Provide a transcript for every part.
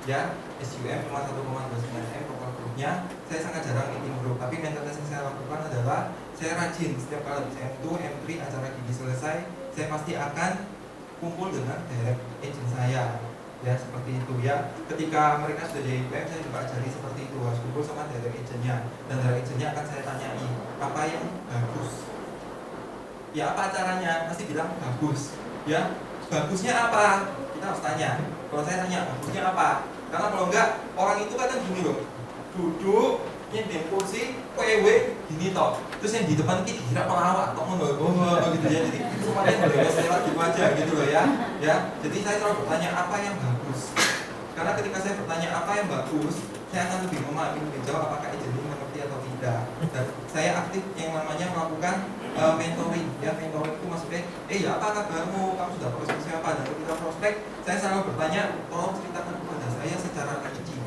ya, SUM cuma 1,29 M total grupnya. Saya sangat jarang meeting group, tapi mentalitas yang saya lakukan adalah saya rajin setiap kali M2, M3 acara gigi selesai, saya pasti akan kumpul dengan direct agent saya, ya seperti itu ya. Ketika mereka sudah jadi PM, saya juga ajari seperti itu, harus kumpul sama direct agentnya, dan direct agentnya akan saya tanyai apa yang bagus, ya apa acaranya, pasti bilang bagus, ya bagusnya apa, kita harus tanya. Kalau saya tanya bagusnya apa, karena kalau enggak orang itu kadang gini loh, duduk nyedeng kursi PW gini toh, terus yang di depan kita kira pelawak toh gitu ya, jadi semuanya lewat gitu aja gitu loh ya. Jadi saya selalu bertanya apa yang bagus, karena ketika saya bertanya apa yang bagus, saya akan lebih memahami, lebih jauh apakah agent ini mengerti atau tidak. Dan saya aktif yang namanya melakukan mentoring, ya mentoring itu maksudnya, ya apa kabarmu, kamu sudah prospek siapa, dan ketika prospek saya selalu bertanya, tolong ceritakan kepada saya secara rinci.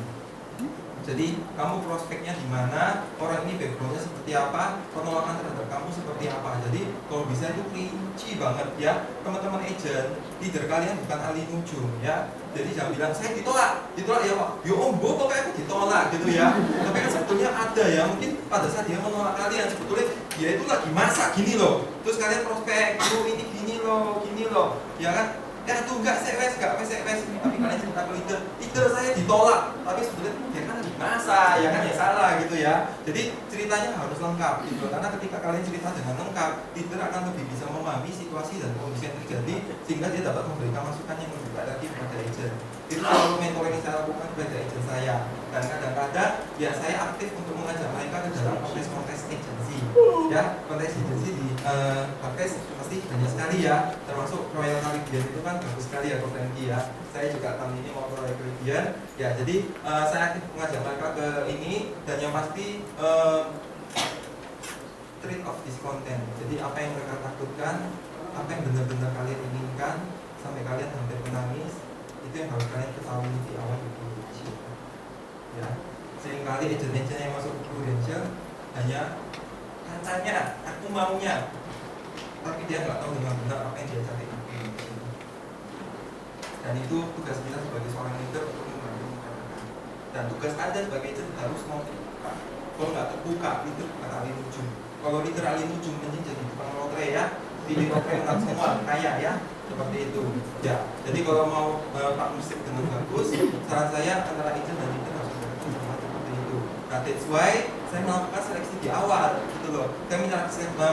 Jadi kamu prospeknya di mana, orang ini backgroundnya seperti apa, penolakan terhadap kamu seperti apa. Jadi kalau bisa itu rinci banget ya, teman-teman agent, leader kalian bukan ahli nujum ya. Jadi jangan bilang saya ditolak ya Pak, yo om bo pokoknya aku ditolak gitu ya. Tapi kan sebetulnya ada ya, mungkin pada saat dia menolak kalian sebetulnya dia itu lagi masak gini loh. Terus kalian prospek, ini gini loh, ya kan? Ya tuh enggak wes, tapi kalian cerita ke leader saya ditolak, tapi sebetulnya dia kan lagi masak, ya kan ya salah gitu ya. Jadi ceritanya harus lengkap gitu, karena ketika kalian cerita dengan lengkap, leader akan lebih bisa memahami situasi dan kondisi yang terjadi, sehingga dia dapat memberikan masukan yang lebih baik lagi kepada agent. Itu selalu mentoring yang saya lakukan kepada agent saya, dan kadang-kadang ya saya aktif untuk mengajak mereka ke dalam kontes agency, ya kontes agency di kontes pasti banyak sekali ya, termasuk Royal Caribbean itu kan bagus sekali ya Franky ya. Saya juga tahun ini mau ke Royal Caribbean ya, jadi saya aktif mengajak mereka ke ini, dan yang pasti treat of this content. Jadi apa yang mereka takutkan, apa yang benar-benar kalian inginkan sampai kalian hampir menangis, itu yang harus kalian ketahui di awal itu ya. Seringkali agent-agent yang masuk ke Prudential hanya katanya aku maunya, tapi dia nggak tahu dengan benar apa yang dia cari. Dan itu tugas kita sebagai seorang leader untuk membantu mereka. Dan tugas Anda sebagai agent harus mau terbuka. Kalau nggak terbuka, leader bukan ahli nujum. Kalau leader ahli nujum, mending jadi tukang lotre ya. Pilih lotre menang semua, kaya ya. Seperti itu. Ya. Jadi kalau mau partnership dengan bagus, saran saya antara agent dan leader harus bekerja sama seperti itu. Nah, that's why saya melakukan seleksi di awal, gitu loh. Saya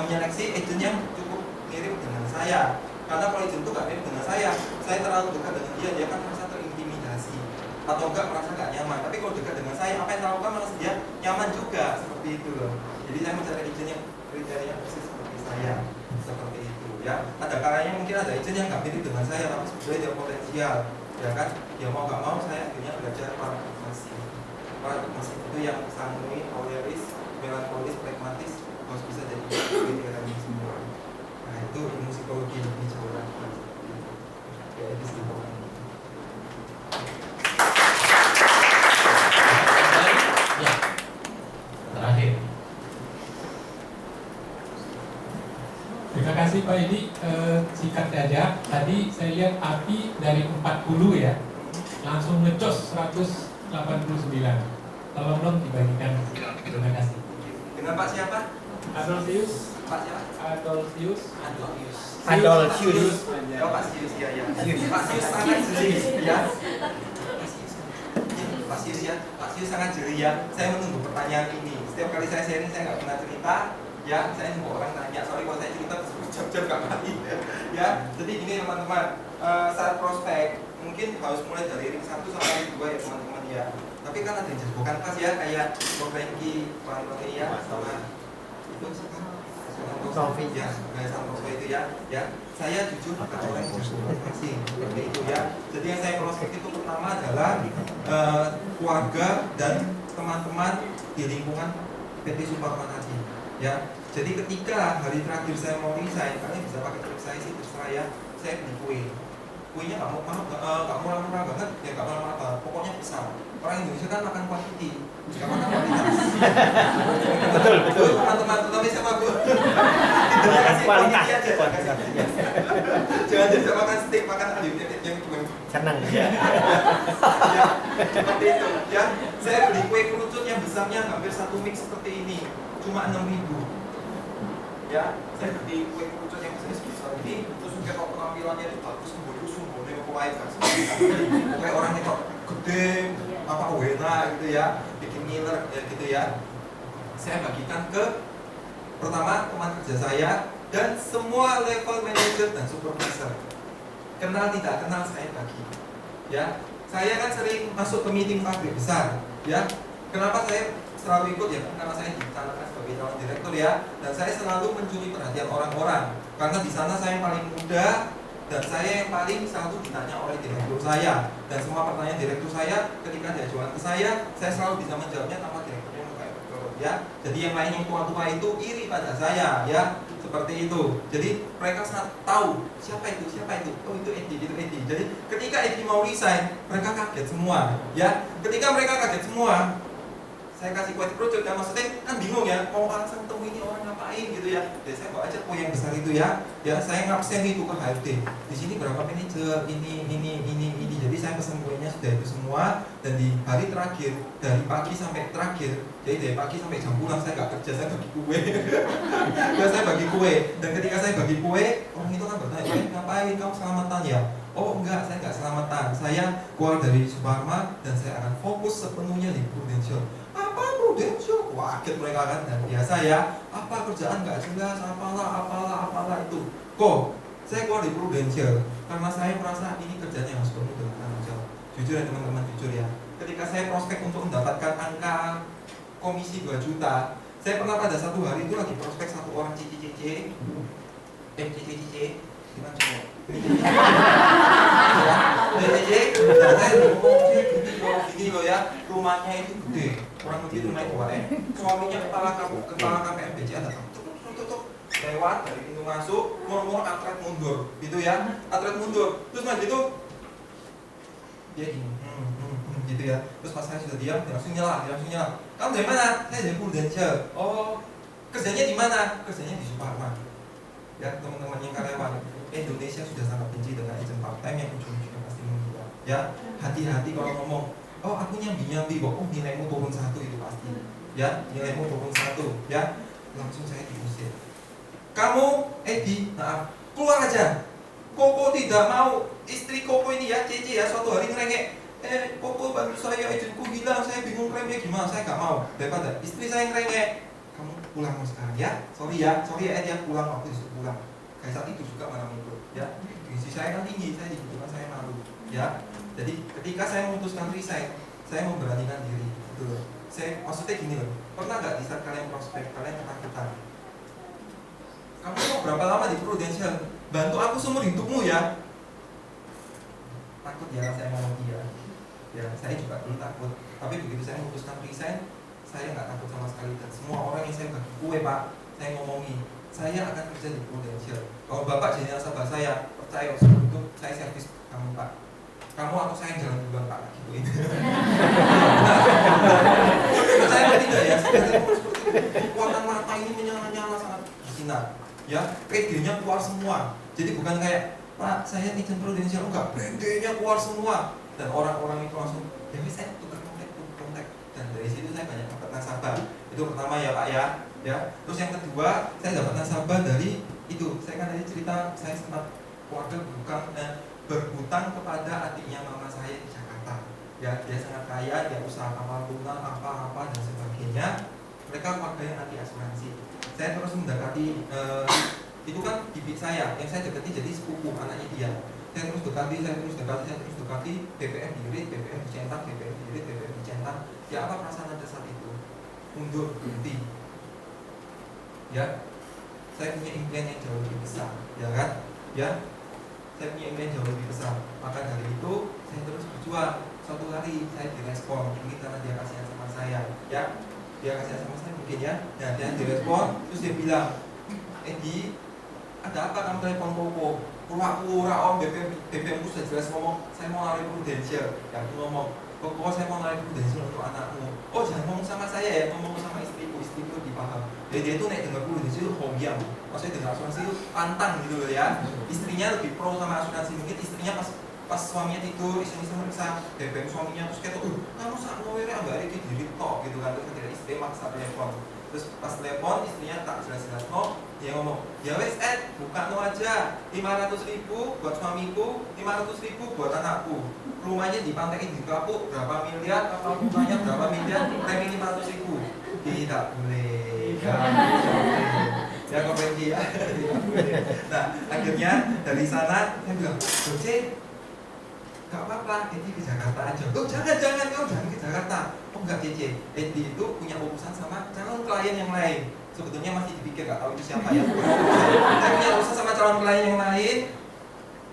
menyeleksi agent yang cukup mirip dengan saya. Karena kalau agent itu nggak mirip dengan saya terlalu dekat dengan dia kan merasa terintimidasi atau enggak merasa nggak nyaman. Tapi kalau dekat dengan saya, apa yang saya lakukan malah dia nyaman juga, seperti itu loh. Jadi saya mencari agent yang kriterianya persis seperti saya, seperti itu ya. Ada kalanya mungkin ada agent yang nggak mirip dengan saya, tapi sebetulnya dia potensial, ya kan? Ya mau nggak mau saya akhirnya belajar pragmatis itu yang sanguin, koleris, melankolis, pragmatis harus bisa jadi kriteria semua. Nah itu ilmu psikologi lebih jauh lagi. Ya itu sih pokoknya. Ya, terakhir. Terima kasih Pak Edi, singkat saja. Tadi saya lihat api dari 40 ya, langsung ngecos 189. Tolong dong dibagikan. Terima kasih. Dengan Pak siapa? Adolfius. Pak siapa? Adolfius. Adolfius. Oh Pak Sius ya. Pak Sius sangat jeli ya. Pak Sius ya. Pak Sius sangat jeli ya. Saya menunggu pertanyaan ini. Setiap kali saya sharing saya nggak pernah cerita. Ya, saya nunggu orang tanya. Sorry kalau saya cerita terus jam-jam nggak mati. Ya, jadi ini teman-teman. Saat prospek mungkin harus mulai dari ring 1 sampai 2 ya teman-teman ya. Tapi kan ada yang jagokan pas ya, kayak Franky, Pak ya, sama itu Sofi ya, kayak Santoso itu ya. Saya jujur bukan orang yang jago masing seperti itu ya. Jadi yang saya prospek itu pertama adalah keluarga dan teman-teman di lingkungan PT Suparman tadi ya. Jadi ketika hari terakhir saya mau resign, kalian bisa pakai trik saya sih, terserah ya. Saya beli kue. Kuenya nggak murah-murah banget, ya nggak murah-murah banget, pokoknya besar. Orang Indonesia kan makan quantity, nggak makan kualitas. Betul. Teman-teman, tapi sama gue. Kita kasih quantity aja. Jangan makan steak, makan ayam yang cuma senang ya. Seperti itu ya. Saya beli kue kerucut yang besarnya hampir 1 mix seperti ini, cuma 6.000 ya. Saya beli kue kerucut yang besar ini, terus kalau penampilannya itu bagus, sembunyi apa aja kan, kayak orang itu gede apa wena gitu ya, bikin ngiler ya gitu ya. Saya bagikan ke pertama teman kerja saya dan semua level manager dan supervisor. Kenal tidak kenal saya bagi ya. Saya kan sering masuk ke meeting pabrik besar ya. Kenapa saya selalu ikut ya? Karena saya dicanangkan sebagai calon direktur ya, dan saya selalu mencuri perhatian orang-orang karena di sana saya yang paling muda dan saya yang paling selalu ditanya oleh direktur saya, dan semua pertanyaan direktur saya ketika diajukan ke saya selalu bisa menjawabnya tanpa direkturnya kayak ya. Jadi yang lain yang tua-tua itu iri pada saya ya, seperti itu. Jadi mereka sangat tahu siapa itu, oh itu Edi, itu Edi. Jadi ketika Edi mau resign, mereka kaget semua ya. Ketika mereka kaget semua, saya kasih kue kerucut ya, maksudnya kan bingung ya, mau langsung ketemu ini orang ngapain gitu ya. Jadi saya bawa aja kue yang besar itu ya. Ya saya ngabsen itu ke HRD. Di sini berapa manajer, ini. Jadi saya pesan kuenya sudah itu semua, dan di hari terakhir dari pagi sampai terakhir, jadi dari pagi sampai jam pulang saya nggak kerja, saya bagi kue. Ya saya bagi kue, dan ketika saya bagi kue, orang itu kan bertanya, ngapain kamu selamatan ya? Oh enggak, saya nggak selamatan. Saya keluar dari Suparma dan saya akan fokus sepenuhnya di Prudential. Apa Prudential? Kaget mereka kan, dan biasa ya, apa kerjaan nggak jelas, apalah itu. Kok saya keluar di Prudential karena saya merasa ini kerjanya harus penuh dengan tanggung jawab. Jujur ya teman-teman, jujur ya. Ketika saya prospek untuk mendapatkan angka komisi 2 juta, saya pernah pada satu hari itu lagi prospek satu orang cici, gimana cowok? Dan saya ngomong gini loh ya, rumahnya itu gede, kurang lebih rumahnya tua ya. Suaminya kepala KPM BCA datang, tutup lewat dari pintu masuk, mau atlet mundur, gitu ya, atlet mundur. Terus mas gitu, dia gini, gitu ya. Terus pas saya sudah diam, dia langsung nyala. Kamu dari mana? Saya dari Prudential. Oh, kerjanya di mana? Kerjanya di Suparma. Ya teman-teman yang karyawan, Indonesia sudah sangat benci dengan agent part time yang ujung-ujungnya pasti membuat. Ya hati-hati kalau ngomong, oh aku nyambi kok, oh nilaimu turun 1 itu pasti. Ya nilaimu turun 1, ya langsung saya diusir. Kamu, Edi, maaf, keluar aja. Koko tidak mau, istri Koko ini ya, Cici ya, suatu hari ngerengek, Koko bantu saya, agentku hilang, saya bingung klaimnya gimana, saya gak mau. Daripada istri saya ngerengek, kamu pulang sekarang ya, sorry ya Edi ya, pulang, aku disuruh pulang. Kayak saat itu juga malam itu, ya. Gengsi saya kan tinggi, saya dibutuhkan, saya malu, ya. Jadi ketika saya memutuskan resign, saya memberanikan diri, gitu loh. Saya maksudnya gini loh, pernah nggak di saat kalian prospek, kalian ketakutan? Kamu mau berapa lama di Prudential? Bantu aku seumur hidupmu ya. Takut ya saya ngomong dia. Ya saya juga dulu takut. Tapi begitu saya memutuskan resign, saya nggak takut sama sekali. Dan semua orang yang saya bagi kue pak, saya ngomongi, saya akan kerja di Prudential. Kalau bapak jadi nasabah saya, percaya sebelum itu saya servis kamu pak. Kamu atau saya yang jalan duluan pak, gituin. Percaya atau tidak ya? Kekuatan mata ini menyala-nyala sangat bersinar. Ya, PD-nya keluar semua. Jadi bukan kayak, Pak, saya agent Prudential, enggak, PD-nya keluar semua. Dan orang-orang itu langsung, ya saya tukar kontak. Dan dari situ saya banyak dapat nasabah. Itu pertama ya Pak ya. Terus yang kedua, saya dapat nasabah dari itu. Saya kan tadi cerita, saya sempat keluarga berhutang kepada adiknya mama saya di Jakarta. Ya, dia sangat kaya, dia usaha kapal tuna, apa dan sebagainya. Mereka keluarga yang anti asuransi. Saya terus mendekati, itu kan bibit saya, yang saya dekati jadi sepupu anaknya dia. Saya terus dekati, BPM diirit, BPM dicetak, BPM dicetak. Ya apa perasaan Anda saat itu? Mundur, berhenti. Ya, saya punya impian yang jauh lebih besar, ya kan? Ya, saya punya impian jauh lebih besar. Maka dari itu saya terus berjuang. Suatu hari saya direspon, mungkin karena dia kasihan sama saya, ya. Dia kasihan sama saya mungkin ya. Nah, dia direspon, terus dia bilang, Edi, ada apa kamu telepon Koko? Pura-pura om, BPM ku sudah jelas ngomong, saya mau lari Prudential. Ya aku ngomong, Koko saya mau lari Prudential untuk anakmu. Oh jangan ngomong sama saya ya, ngomong sama istriku dipaham. Jadi dia tuh naik dengar Prudential hobiam. Maksudnya dengar asuransi itu pantang gitu loh ya. Istrinya lebih pro sama asuransi, mungkin istrinya pas pas suaminya tidur, istri meriksa BBM suaminya, terus kayak kamu saat ngawere ambari di diri tok gitu kan, terus ketika istri maksa telepon, terus pas telepon istrinya tak jelas-jelas dia ngomong, ya wes buka no aja, 500.000 buat suamiku, 500.000 buat anakku, rumahnya di Pantai di Kapuk berapa miliar, apa rumahnya berapa miliar, tapi 500.000 tidak boleh, ya komedi ya. Nah akhirnya dari sana saya bilang, Oce, gak apa-apa, Edi ke Jakarta aja. Oh jangan kamu jangan ke Jakarta. Oh enggak Cece, Edi itu punya urusan sama calon klien yang lain. Sebetulnya masih dipikir, gak tahu itu siapa ya. Saya punya urusan sama calon klien yang lain.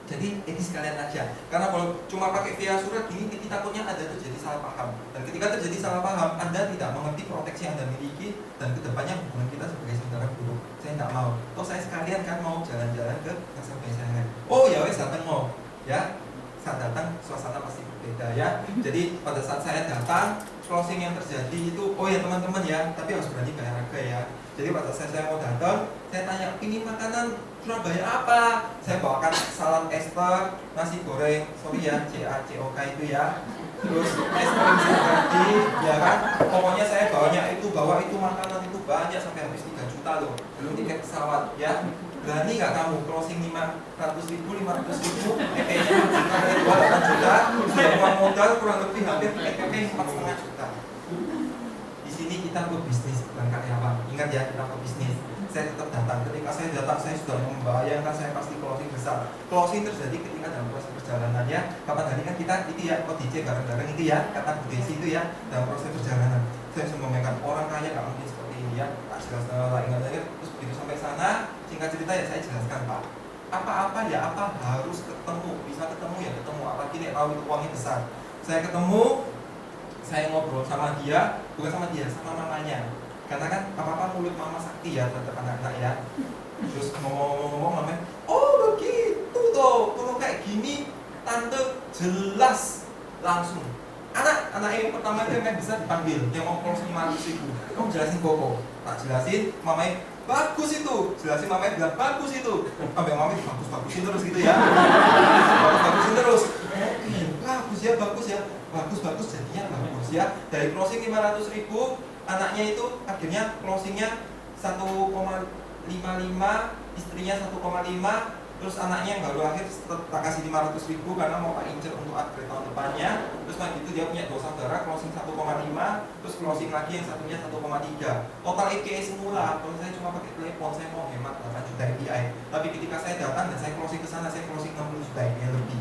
Jadi Edi sekalian aja. Karena kalau cuma pakai via surat gini, Edi takutnya ada terjadi salah paham. Dan ketika terjadi salah paham, Anda tidak mengerti proteksi yang Anda miliki dan kedepannya hubungan kita sebagai saudara buruk. Saya tidak mau. Toh saya sekalian kan mau jalan-jalan ke Pasar Besangan. Oh ya wes datang mau, ya. Saat datang suasana pasti berbeda ya. Jadi pada saat saya datang, closing yang terjadi itu, oh ya teman-teman ya, tapi harus berani bayar harga ya. Jadi pada saat saya mau datang, saya tanya, ini makanan Surabaya apa? Saya bawakan salad Ester, nasi goreng, sorry ya, CACOK itu ya. Terus es krim Sagardi, ya kan? Pokoknya saya bawa itu makanan itu banyak sampai habis 3 juta loh. Belum tiket pesawat ya. Berani nggak kamu closing 500.000, 500.000, EP-nya 4 juta dari 8 juta, sudah uang modal kurang lebih hampir EP 4,5 juta. Di sini kita berbisnis bukan karyawan. Ingat ya, kita berbisnis. Saya tetap datang. Ketika saya datang, saya sudah membayangkan saya pasti closing besar. Closing terjadi ketika dalam proses perjalanan ya. Kapan hari kan kita itu ya, ODC bareng-bareng itu ya, kata Bu Desi itu ya, dalam proses perjalanan. Saya sudah membayangkan orang kaya nggak mungkin seperti ini ya. Tak jelas ingat lagi. Terus begitu sampai sana, singkat cerita ya saya jelaskan Pak. Apa-apa ya apa harus ketemu, bisa ketemu ya ketemu. Apalagi nih tahu itu uangnya besar. Saya ketemu, saya ngobrol sama dia, bukan sama dia, sama mamanya. Karena kan apa-apa mulut mama sakti ya terhadap anak-anak ya. Terus ngomong-ngomong namanya, oh begitu toh, kalau kayak gini tante jelas langsung. Anak yang pertama itu yang bisa dipanggil, yang mau closing 500.000. Kamu jelasin Koko, tak jelasin, mamanya bagus itu, jelasin mamanya bilang bagus itu. Sampai mamanya bagus-bagusin terus gitu ya. Bagus-bagusin terus. Bagus ya, bagus jadinya bagus ya. Dari closing 500.000, anaknya itu akhirnya closingnya 1,55, istrinya 1,5, terus anaknya yang baru akhir tak kasih 500.000 karena mau tak incer untuk upgrade tahun depannya. Terus lagi itu dia punya 2 saudara closing 1,5, terus closing lagi yang satunya 1,3. Total EPI semula, kalau saya cuma pakai telepon saya mau hemat 8 juta EPI. Tapi ketika saya datang dan saya closing ke sana, saya closing 60 juta EPI lebih.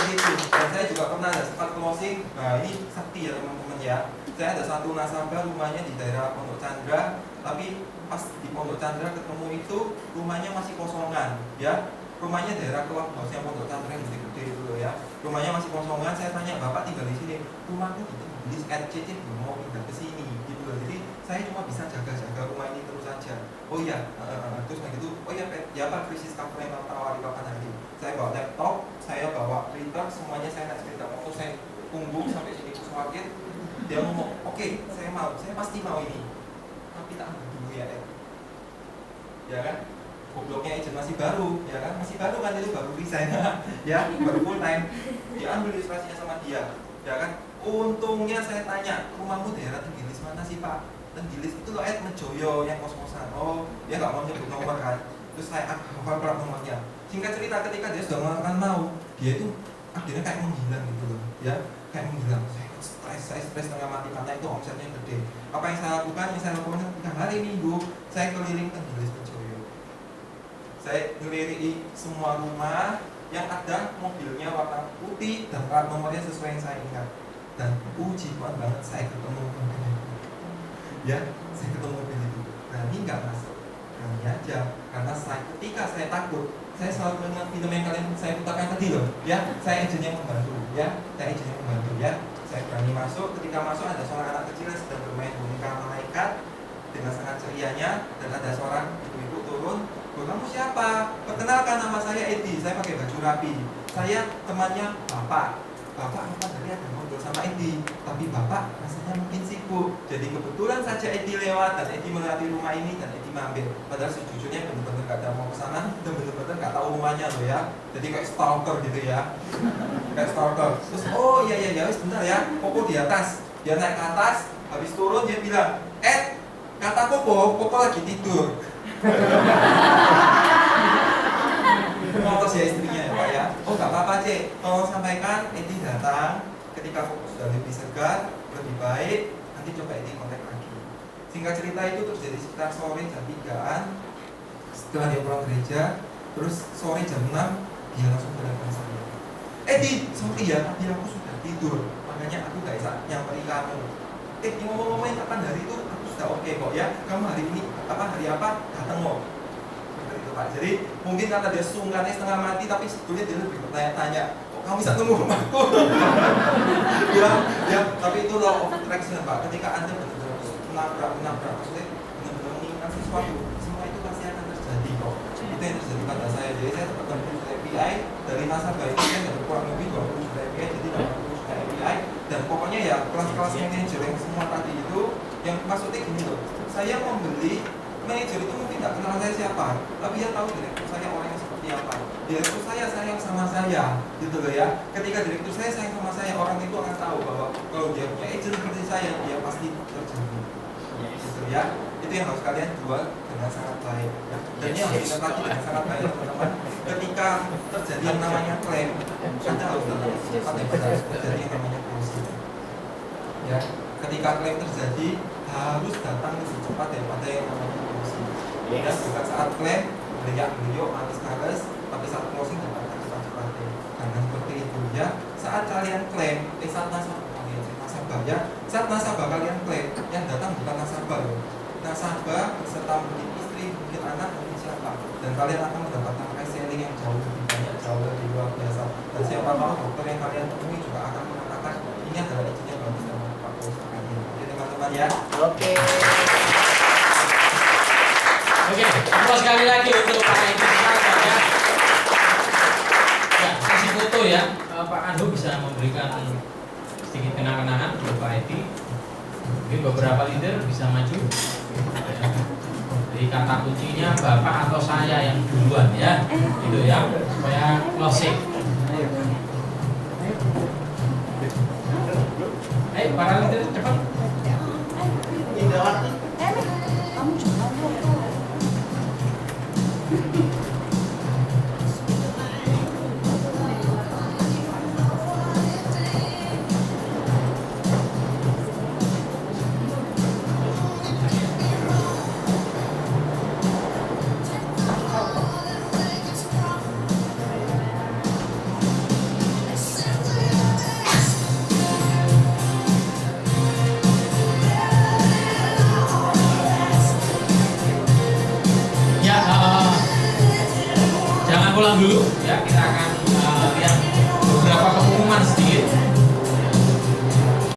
Itu. Dan saya juga pernah ada sempat closing. Nah ini sakti ya teman-teman ya. Saya ada satu nasabah rumahnya di daerah Pondok Chandra, tapi pas di Pondok Chandra ketemu itu rumahnya masih kosongan ya. Rumahnya daerah Keluar Bosnya Pondok Chandra yang gede-gede itu ya. Rumahnya masih kosongan. Saya tanya, Bapak tinggal di sini, rumahku di RCC belum mau pindah ke sini gitu loh. Jadi saya cuma bisa jaga-jaga rumah ini terus saja. Oh iya, terus kayak gitu. Oh iya, ya Pak, krisis cover yang tawari kapan hari. Saya bawa laptop, saya bawa printer, semuanya saya naik sepeda motor, saya punggung sampai sini Kuswakit. Dia ngomong, oke, saya mau, saya pasti mau ini. Tapi tak ambil dulu ya, ya kan? Gobloknya agent masih baru, ya kan? Masih baru kan itu baru resign, ya, baru full time. Dia ambil ilustrasinya sama dia, ya kan? Untungnya saya tanya, rumahmu daerah Tenggilis mana sih Pak? Tenggilis itu loh Mejoyo yang kos-kosan. Oh, dia nggak mau nyebut nomor kan? Terus saya hafal plat nomornya. Singkat cerita ketika dia sudah mengatakan mau, dia itu akhirnya kayak menghilang gitu loh, ya, kayak menghilang. Saya stres tengah mati karena itu omsetnya gede. Apa yang saya lakukan? Yang saya lakukan ketika hari Minggu saya keliling Tenggilis Mejoyo. Saya ngeliri semua rumah yang ada mobilnya warna putih dan plat nomornya sesuai yang saya ingat. Dan puji Tuhan banget saya ketemu mobil itu. Ya, saya ketemu mobil itu. Berani nggak masuk? Berani aja. Karena ketika saya takut, saya selalu mengingat film yang kalian saya putarkan tadi loh. Ya, saya agent yang membantu. Ya, saya agent yang membantu. Ya, saya berani masuk. Ketika masuk ada seorang anak kecil yang sedang bermain boneka malaikat dengan sangat cerianya, dan ada seorang ibu-ibu turun. Kamu siapa? Perkenalkan, nama saya Edi. Saya pakai baju rapi. Saya temannya Bapak. Bapak 4 hari ada ngobrol sama Edi, tapi Bapak rasanya mungkin sibuk. Jadi kebetulan saja Edi lewat dan Edi melewati rumah ini dan Edi mampir. Padahal sejujurnya benar-benar gak ada mau ke sana dan benar-benar gak tahu rumahnya loh ya. Jadi kayak stalker gitu ya. Kayak stalker. Terus oh iya sebentar ya, Koko di atas. Dia naik ke atas, habis turun dia bilang, kata Koko lagi tidur. Ngotos ya istrinya ya Pak ya. Oh gak apa-apa Cek, tolong sampaikan Edi datang ketika Koko sudah lebih segar, lebih baik, nanti coba Edi kontak lagi. Singkat cerita itu terjadi sekitar sore jam 3-an. Setelah dia pulang gereja, terus sore jam 6 dia langsung telepon saya. Edi, sorry ya, tapi aku sudah tidur, makanya aku gak bisa nyamperin kamu. Ngomong-ngomongin kapan hari itu aku sudah oke kok ya. Kamu hari ini hari apa datang kok. Pak. Jadi mungkin kata dia sungkannya setengah mati, tapi sebetulnya dia lebih bertanya-tanya, kok kamu bisa nemu rumahku? ya, tapi itu law of attraction Pak. Ketika Anda benar-benar menabrak, maksudnya benar-benar menginginkan sesuatu, semua itu pasti akan terjadi kok. Itu yang terjadi pada saya. Jadi saya dapatkan 20 juta API dari nasabah itu kan ada kurang lebih 20 juta API, jadi 80 juta API. Dan pokoknya ya kelas-kelas manajer yang semua tadi itu, yang maksudnya gini loh, saya membeli manajer itu mungkin nggak kenal saya siapa, tapi dia tahu direktur saya orangnya seperti apa. Direktur saya sayang sama saya, gitu loh ya. Ketika direktur saya sayang sama saya, orang itu akan tahu bahwa kalau dia punya agent seperti saya, dia pasti terjamin. Gitu ya. Itu yang harus kalian jual dengan sangat baik. Ya. Dan ini harus kita tadi dengan sangat baik teman-teman. Ketika terjadi yang namanya klaim, Anda harus datang cepat yang harus terjadi yang namanya closing. Ya. Ketika klaim terjadi, harus datang lebih cepat daripada yang namanya dan bukan saat klaim beliau males, tapi saat closing datang cepat-cepat. Karena seperti itu ya. Saat kalian klaim, saat nasabah ya, saat nasabah kalian klaim, yang datang bukan nasabah loh. Nasabah beserta mungkin istri, mungkin anak, mungkin siapa. Dan kalian akan mendapatkan reselling yang jauh lebih banyak, jauh lebih luar biasa. Dan siapa tahu dokter yang kalian temui juga akan mengatakan ini adalah izinnya bagus dan Pak Ustaz kalian. Jadi teman-teman ya. Oke, applause sekali lagi untuk Pak Edi ya. Ya, kasih foto ya. Pak Ando bisa memberikan sedikit kenang-kenangan untuk Pak Edi. Mungkin beberapa leader bisa maju. Ya. Jadi kata kuncinya Bapak atau saya yang duluan ya, gitu ya, supaya closing. Ayo para leader cepat. Kamu jangan foto. Jangan pulang dulu ya, kita akan